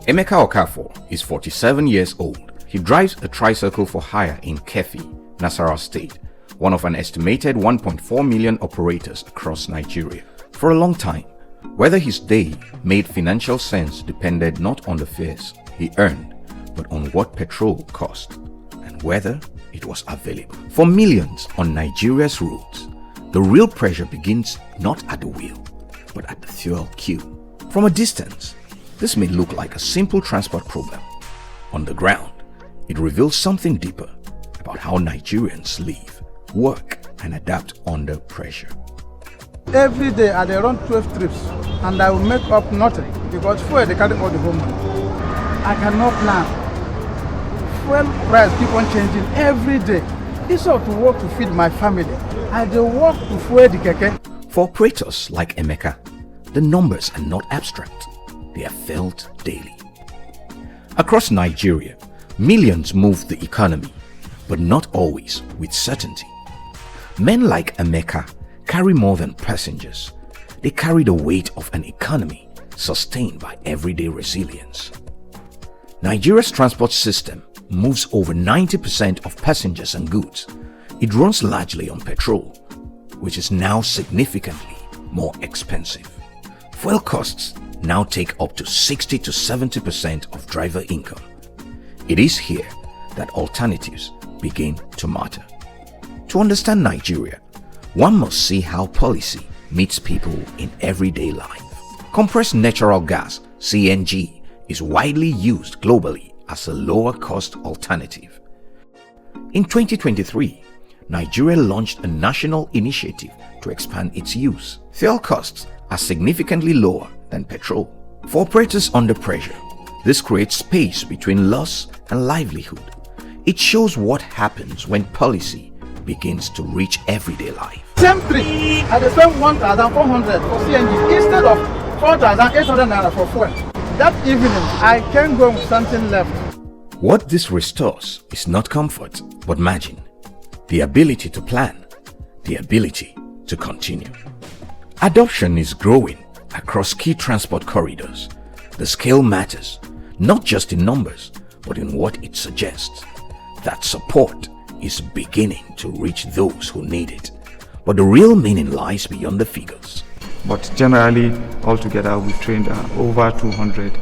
Emeka Okafor is 47 years old. He drives a tricycle for hire in Kefi, Nasarawa State, one of an estimated 1.4 million operators across Nigeria. For a long time, whether his day made financial sense depended not on the fares he earned, but on what petrol cost and whether it was available. For millions on Nigeria's roads, the real pressure begins not at the wheel, but at the fuel queue. From a distance, this may look like a simple transport problem. On the ground, it reveals something deeper about how Nigerians live, work, and adapt under pressure. Every day I run 12 trips and I will make up nothing because fuel they carry all the whole money. I cannot plan. Fuel price keep on changing every day. Instead of to work to feed my family, I do work to fuel the keke. For operators like Emeka, the numbers are not abstract. They are felt daily. Across Nigeria, millions move the economy, but not always with certainty. Men like Emeka carry more than passengers. They carry the weight of an economy sustained by everyday resilience. Nigeria's transport system moves over 90% of passengers and goods. It runs largely on petrol, which is now significantly more expensive. Fuel costs now take up to 60 to 70% of driver income. It is here that alternatives begin to matter. To understand Nigeria, one must see how policy meets people in everyday life. Compressed natural gas, CNG, is widely used globally as a lower-cost alternative. In 2023, Nigeria launched a national initiative to expand its use. Fuel costs are significantly lower than petrol. For operators under pressure, this creates space between loss and livelihood. It shows what happens when policy begins to reach everyday life. Same trip, I spend 1,400 for CNG instead of 4,800 naira for fuel. That evening, I can go with something left. What this restores is not comfort, but margin. The ability to plan, the ability to continue. Adoption is growing across key transport corridors. The scale matters, not just in numbers, but in what it suggests. That support is beginning to reach those who need it. But the real meaning lies beyond the figures. But generally, altogether, we've trained over 200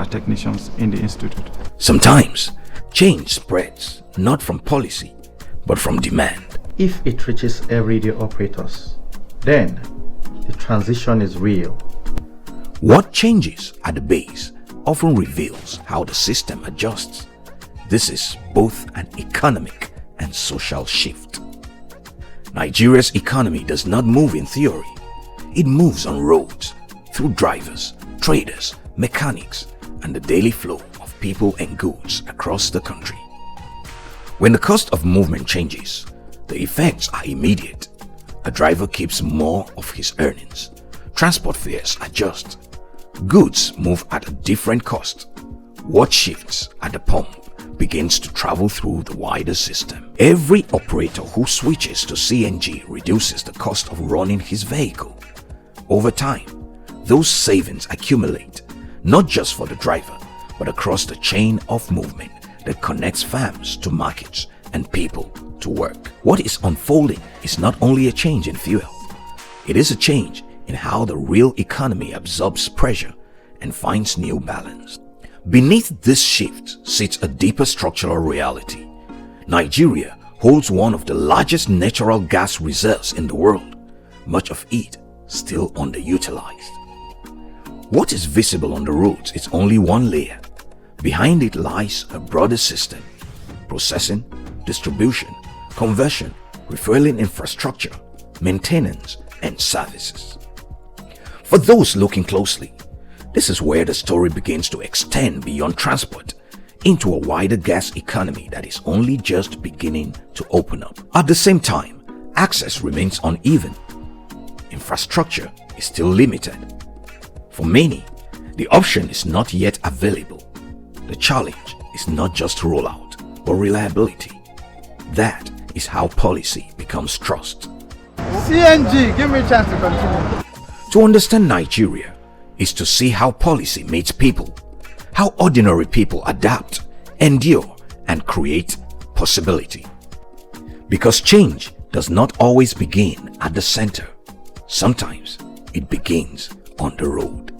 technicians in the institute. Sometimes, change spreads not from policy, but from demand. If it reaches everyday operators, then the transition is real. What changes at the base often reveals how the system adjusts. This is both an economic and social shift. Nigeria's economy does not move in theory. It moves on roads, through drivers, traders, mechanics, and the daily flow of people and goods across the country. When the cost of movement changes, the effects are immediate. A driver keeps more of his earnings. Transport fares adjust. Goods move at a different cost. What shifts at the pump begins to travel through the wider system. Every operator who switches to CNG reduces the cost of running his vehicle. Over time, those savings accumulate, not just for the driver, but across the chain of movement that connects farms to markets and people to work. What is unfolding is not only a change in fuel, it is a change in how the real economy absorbs pressure and finds new balance. Beneath this shift sits a deeper structural reality. Nigeria holds one of the largest natural gas reserves in the world, much of it still underutilized. What is visible on the roads is only one layer. Behind it lies a broader system: processing, distribution, conversion, refueling infrastructure, maintenance, and services. For those looking closely, this is where the story begins to extend beyond transport into a wider gas economy that is only just beginning to open up. At the same time, access remains uneven. Infrastructure is still limited. For many, the option is not yet available. The challenge is not just rollout, but reliability. That is how policy becomes trust. CNG, give me a chance to continue. To understand Nigeria is to see how policy meets people, how ordinary people adapt, endure, and create possibility. Because change does not always begin at the center. Sometimes it begins on the road.